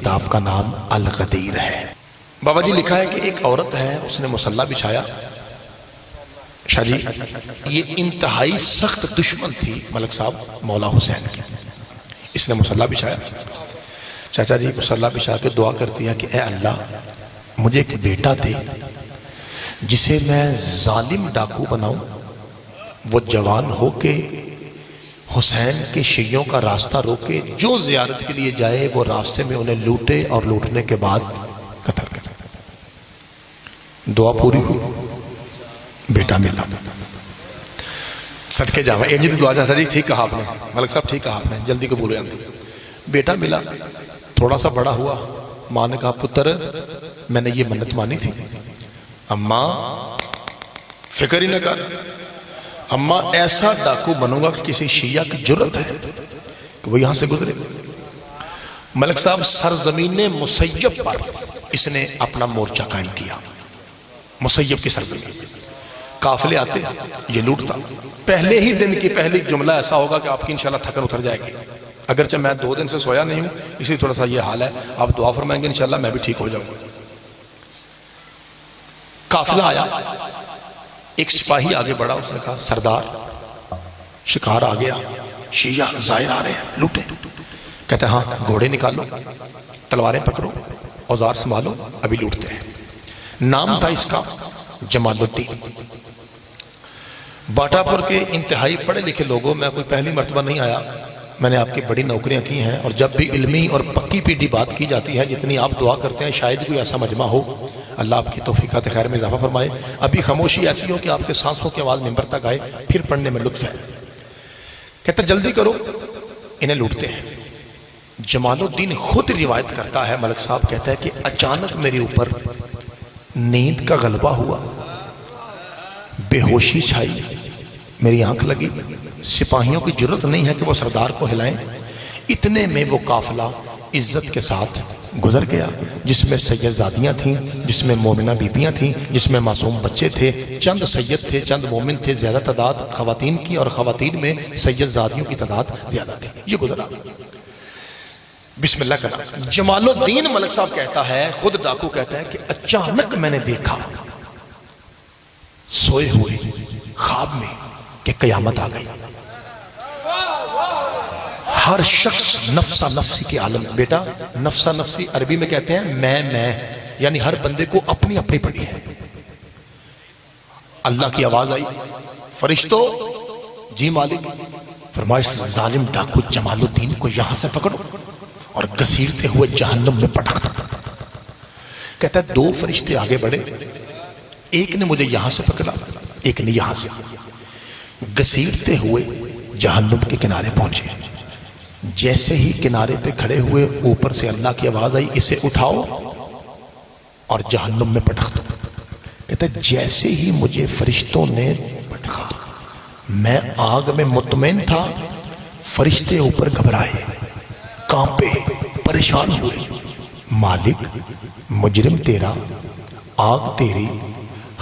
کتاب کا نام الغدیر ہے۔ بابا جی لکھا ہے کہ ایک عورت ہے، اس نے مصلی بچھایا۔ شاہ جی یہ انتہائی سخت دشمن تھی ملک صاحب مولا حسین کی، اس نے مصلی بچھایا۔ چاچا جی مصلی بچھا کے دعا کرتی ہے کہ اے اللہ مجھے ایک بیٹا دے جسے میں ظالم ڈاکو بناؤں، وہ جوان ہو کے حسین کے شیعوں کا راستہ روکے، جو زیارت کے لیے جائے وہ راستے میں انہیں لوٹے اور لوٹنے کے بعد قتل کرے۔ دعا پوری ہوئی، بیٹا ملا۔ صدقے جاواں یہ جی دعا چاچا جی ٹھیک کہا آپ نے، ملک صاحب ٹھیک کہا آپ نے، جلدی قبول ہو جاتی۔ بیٹا ملا، تھوڑا سا بڑا ہوا، ماں نے کہا پتر میں نے یہ منت مانی تھی، اماں فکر ہی نہ کر، اماں ایسا ڈاکو بنوں گا کہ کسی شیعہ کی جرت ہے کہ وہ یہاں سے گزرے۔ ملک صاحب سرزمین مسیب پر اس نے اپنا مورچہ قائم کیا، مسیب کی سرزمین، قافلے آتے یہ لوٹتا۔ پہلے ہی دن کی پہلی جملہ ایسا ہوگا کہ آپ کی انشاءاللہ تھکن اتر جائے گی، اگرچہ میں 2 دن سے سویا نہیں ہوں اس لیے تھوڑا سا یہ حال ہے، آپ دعا فرمائیں گے انشاءاللہ میں بھی ٹھیک ہو جاؤں گا۔ قافلہ آیا، ایک سپاہی آگے بڑھا، اس نے کہا سردار شکار آ گیا، شیعہ زائر آ رہے ہیں، لوٹیں۔ کہتے ہیں ہاں گھوڑے نکالو، تلواریں پکڑو، اوزار سنبھالو، ابھی لوٹتے ہیں۔ نام تھا اس کا جمال الدین۔ باٹا پور کے انتہائی پڑھے لکھے لوگوں، میں کوئی پہلی مرتبہ نہیں آیا، میں نے آپ کی بڑی نوکریاں کی ہیں، اور جب بھی علمی اور پکی پیڈی بات کی جاتی ہے جتنی آپ دعا کرتے ہیں شاید کوئی ایسا مجمع ہو، اللہ آپ کی توفیقات خیر میں اضافہ فرمائے۔ ابھی خاموشی ایسی ہو کہ آپ کے سانسوں کی آواز ممبر تک آئے، پھر پڑھنے میں لطف ہے۔ کہتا جلدی کرو انہیں لوٹتے ہیں۔ جمال الدین خود روایت کرتا ہے، ملک صاحب کہتا ہے کہ اچانک میرے اوپر نیند کا غلبہ ہوا، بے ہوشی چھائی، میری آنکھ لگی، سپاہیوں کی جرت نہیں ہے کہ وہ سردار کو ہلائیں۔ اتنے میں وہ قافلہ عزت کے ساتھ گزر گیا، جس میں سید زادیاں تھیں، جس میں مومنہ بیبیاں تھیں، جس میں معصوم بچے تھے، چند سید تھے، چند مومن تھے، زیادہ تعداد خواتین کی، اور خواتین میں سید زادیوں کی تعداد زیادہ تھی۔ یہ گزرا، بسم اللہ کرنا۔ جمال الدین ملک صاحب کہتا ہے، خود ڈاکو کہتا ہے کہ اچانک میں نے دیکھا سوئے ہوئے خواب میں کہ قیامت آ گئی، ہر شخص نفسا نفسی کے عالم۔ بیٹا نفسا نفسی عربی میں کہتے ہیں میں، یعنی ہر بندے کو اپنی اپنی پڑی ہے۔ اللہ کی آواز آئی، فرشتو جی مالک، فرمایا ظالم ڈاکو جمال الدین کو یہاں سے پکڑو اور گھسیٹتے ہوئے جہنم میں پٹک دو۔ کہتا ہے 2 فرشتے آگے بڑھے، ایک نے مجھے یہاں سے پکڑا، ایک نے یہاں سے، گھسیٹتے ہوئے جہنم کے کنارے پہنچے۔ جیسے ہی کنارے پہ کھڑے ہوئے اوپر سے اللہ کی آواز آئی، اسے اٹھاؤ اور جہنم میں پٹک دو۔ کہتا ہے جیسے ہی مجھے فرشتوں نے پٹکا، میں آگ میں مطمئن تھا، فرشتے اوپر گھبرائے، کانپے، پریشان ہوئے۔ مالک مجرم تیرا، آگ تیری،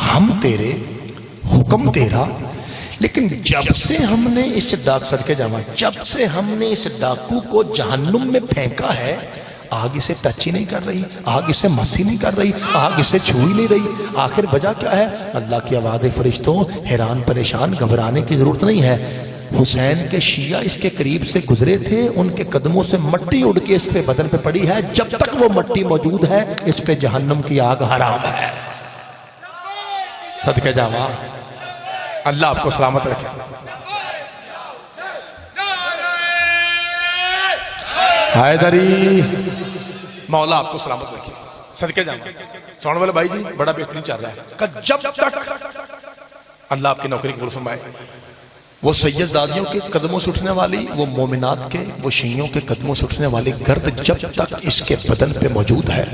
ہم تیرے، حکم تیرا، لیکن جب سے ہم نے اس ڈاک صدقے جاواں، جب سے ہم نے اس ڈاکو کو جہنم میں پھینکا ہے، آگ اسے ٹچ ہی نہیں کر رہی، آگ اسے مس ہی نہیں کر رہی، آگ اسے چھو ہی نہیں رہی۔ آخر وجہ کیا ہے؟ اللہ کی آواز فرشتوں، حیران پریشان، گھبرانے کی ضرورت نہیں ہے۔ حسین کے شیعہ اس کے قریب سے گزرے تھے، ان کے قدموں سے مٹی اڑ کے اس پہ بدن پہ پڑی ہے، جب تک وہ مٹی موجود ہے اس پہ جہنم کی آگ حرام ہے۔ صدقے جاواں، اللہ آپ کو سلامت رکھے۔ حیدری، مولا آپ کو سلامت رکھے، صدقے جاواں۔ سونے والے بھائی جی بڑا بہترین چل رہا ہے کہ جب تک اللہ آپ کی نوکری قبول فرمائے، وہ سید زادیوں کے قدموں سے اٹھنے والی، وہ مومنات کے، وہ شیعوں کے قدموں سے اٹھنے والی گرد جب تک اس کے بدن پہ موجود ہے،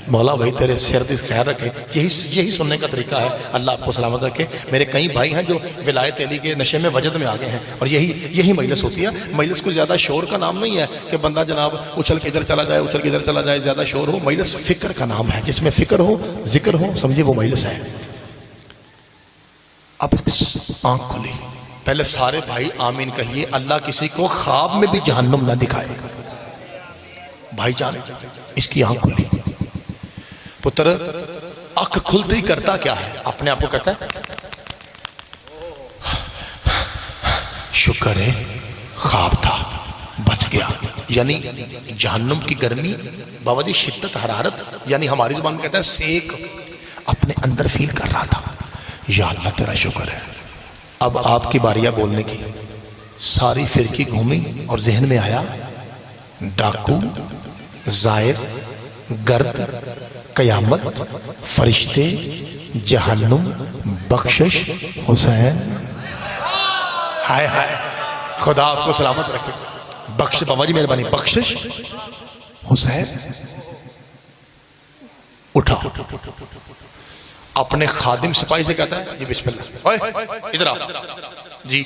مولا بھائی تیرے سر دل خیال رکھے۔ یہی سننے کا طریقہ ہے، اللہ آپ کو سلامت رکھے۔ میرے کئی بھائی ہیں جو ولایت علی کے نشے میں وجد میں آگے ہیں، اور یہی مجلس ہوتی ہے۔ مجلس کو زیادہ شور کا نام نہیں ہے کہ بندہ جناب اچھل کے ادھر چلا جائے، اچھل کے ادھر چلا جائے، زیادہ شور ہو۔ مجلس فکر کا نام ہے، جس میں فکر ہو، ذکر ہو، سمجھے وہ مجلس ہے۔ اب آنکھ کھلی، پہلے سارے بھائی آمین کہیے، اللہ کسی کو خواب میں بھی جہنم نہ دکھائے۔ بھائی جان اس کی آنکھ کھلی. پتر آنکھ کھلتے ہی کرتا کیا ہے؟ اپنے آپ کو کہتا ہے شکر ہے خواب تھا بچ گیا. یعنی جہنم کی گرمی بابا جی شدت حرارت، یعنی ہماری زبان میں کہتا ہے سیک، اپنے اندر فیل کر رہا تھا. یا اللہ تیرا شکر ہے. اب آپ کی باریاں بولنے کی. ساری فرقی گھومی اور ذہن میں آیا ڈاکو، زائر، گرد، قیامت، فرشتے، جہنم، بخشش، حسین. ہائے ہائے خدا آپ کو سلامت رکھے. بخش بابا جی مہربانی. بخشش، حسین. اٹھا اپنے خادم سپاہی سے کہتا ہے جی بسم اللہ، اوئے ادھر آ جی.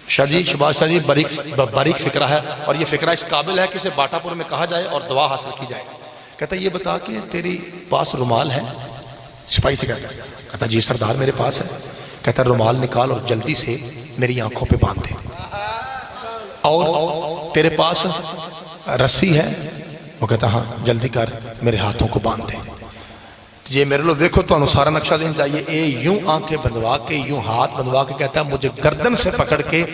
شاہ جی شباز شاہ جی باریک فکرہ ہے، اور یہ فکرہ اس قابل ہے کہ اسے باٹا پور میں کہا جائے اور دعا حاصل کی جائے. کہتا ہے یہ بتا کہ تیری پاس رومال ہے؟ سپاہی سے کہتا ہے جی سردار میرے پاس ہے. کہتا ہے رومال نکال اور جلدی سے میری آنکھوں پہ باندھ دے. اور تیرے پاس رسی ہے؟ وہ کہتا ہاں جلدی کر میرے ہاتھوں کو باندھ دے. یہ میرے لوگ دیکھو تو سارا نقشہ دین چاہیے. اے یوں آنکھیں بندوا کے یوں ہاتھ بندوا کے کہتا ہے مجھے گردن سے پکڑ کے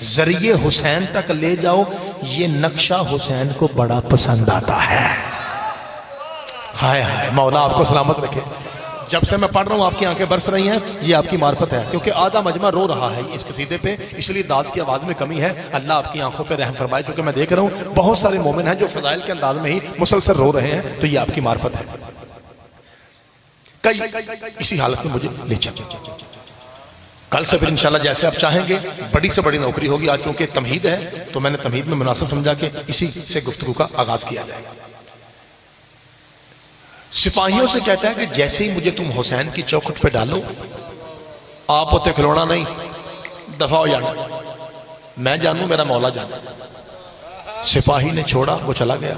ذریعے حسین تک لے جاؤ. یہ نقشہ حسین کو بڑا پسند آتا ہے. ہائے ہائے مولا آپ کو سلامت رکھے. جب سے میں پڑھ رہا ہوں آپ کی آنکھیں برس رہی ہیں. یہ آپ کی معرفت ہے کیونکہ آدھا مجمع رو رہا ہے اس قصیدے پہ، اس لیے داد کی آواز میں کمی ہے. اللہ آپ کی آنکھوں پہ رحم فرمائے. چونکہ میں دیکھ رہا ہوں بہت سارے مومن ہیں جو فضائل کے انداز میں ہی مسلسل رو رہے ہیں، تو یہ آپ کی معرفت ہے. اسی حالت میں مجھے لے چلیں. کل سے پھر انشاءاللہ جیسے آپ چاہیں گے بڑی سے بڑی نوکری ہوگی. آج چونکہ تمہید ہے تو میں نے تمہید میں مناسب سمجھا کہ اسی سے گفتگو کا آغاز کیا جائے. سپاہیوں سے کہتا ہے کہ جیسے ہی مجھے تم حسین کی چوکھٹ پہ ڈالو، آپ ہوتے کھلونا نہیں، دفع ہو جانا، میں جانوں میرا مولا جانا. سپاہی نے چھوڑا، وہ چلا گیا.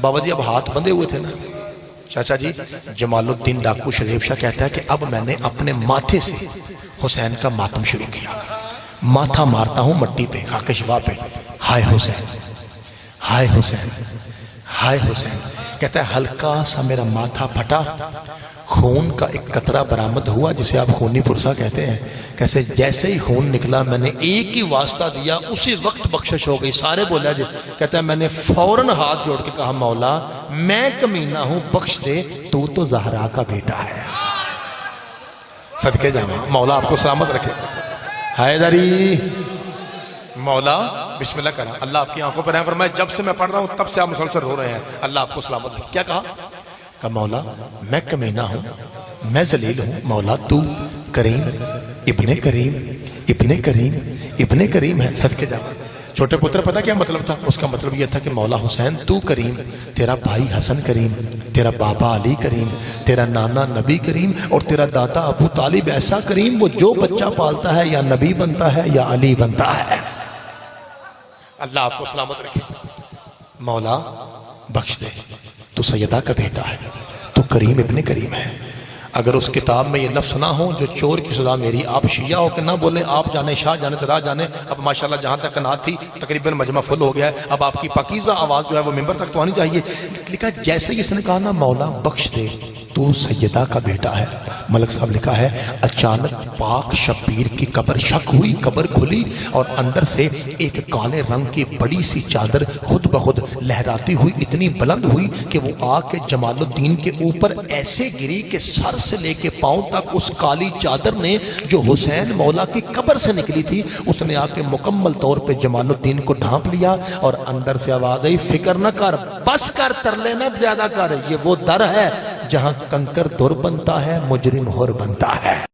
بابا جی اب ہاتھ بندھے ہوئے تھے نا. چاچا جی جمال الدین ڈاکو شریف شاہ کہتا ہے کہ اب میں نے اپنے ماتھے سے حسین کا ماتم شروع کیا. ماتھا مارتا ہوں مٹی پہ، خاک شفا پہ. ہائے حسین، ہائے حسین، ہائے حسین. کہتا ہے ہلکا سا میرا ماتھا پھٹا، خون کا ایک قطرہ برآمد ہوا جسے آپ خونی پرسا کہتے ہیں. کیسے جیسے ہی خون نکلا میں نے ایک ہی واسطہ دیا، اسی وقت بخشش ہو گئی. سارے بولا جی. کہتا ہے میں نے فوراً ہاتھ جوڑ کے کہا مولا میں کمینہ ہوں، بخش دے، تو زہرا کا بیٹا ہے. صدقے جاواں مولا آپ کو سلامت رکھے. حیدری مولا بسم اللہ کرا. اللہ آپ کی آنکھوں پر رحم فرمائے. جب سے میں پڑھ رہا ہوں تب سے آپ مسلسل رو رہے ہیں. اللہ آپ کو سلامت رکھے. کیا کہا؟ کہ مولا میں کمینہ ہوں، میں ذلیل ہوں، مولا تو کریم، ابن کریم، ابن کریم، ابن کریم ہے. صدقے جاواں. چھوٹے پتر پتہ کیا مطلب تھا؟ اس کا مطلب یہ تھا کہ مولا حسین تو کریم، تیرا بھائی حسن کریم، تیرا بابا علی کریم، تیرا نانا نبی کریم، اور تیرا دادا ابو طالب ایسا کریم وہ جو بچہ پالتا ہے یا نبی بنتا ہے یا علی بنتا ہے. اللہ آپ کو سلامت رکھے. مولا بخش دے، تو سیدہ کا بیٹا ہے، تو کریم ابن کریم ہے. اگر اس کتاب میں یہ لفظ نہ ہو جو چور کی سزا میری، آپ شیعہ ہو کہ نہ بولیں آپ جانے شاہ جانے ترا جانے. اب ماشاءاللہ جہاں تک قناعت تھی تقریباً مجمع فل ہو گیا ہے. اب آپ کی پاکیزہ آواز جو ہے وہ ممبر تک تو آنی چاہیے. لکھا جیسے اس نے کہا نا مولا بخش دے، تو سیدہ کا بیٹا ہے. ملک صاحب لکھا ہے اچانک پاک شبیر کی قبر شک ہوئی، قبر کھلی اور اندر سے ایک کالے رنگ کی بڑی سی چادر خود بخود لہراتی ہوئی اتنی بلند ہوئی کہ وہ آ کے جمال الدین کے اوپر ایسے گری کہ سر سے لے کے پاؤں تک اس کالی چادر نے جو حسین مولا کی قبر سے نکلی تھی اس نے آ کے مکمل طور پہ جمال الدین کو ڈھانپ لیا. اور اندر سے آواز آئی فکر نہ کر، بس کر، ترلے نہ زیادہ کر. یہ وہ در ہے جہاں کنکر در بنتا ہے، مجرم ہور بنتا ہے.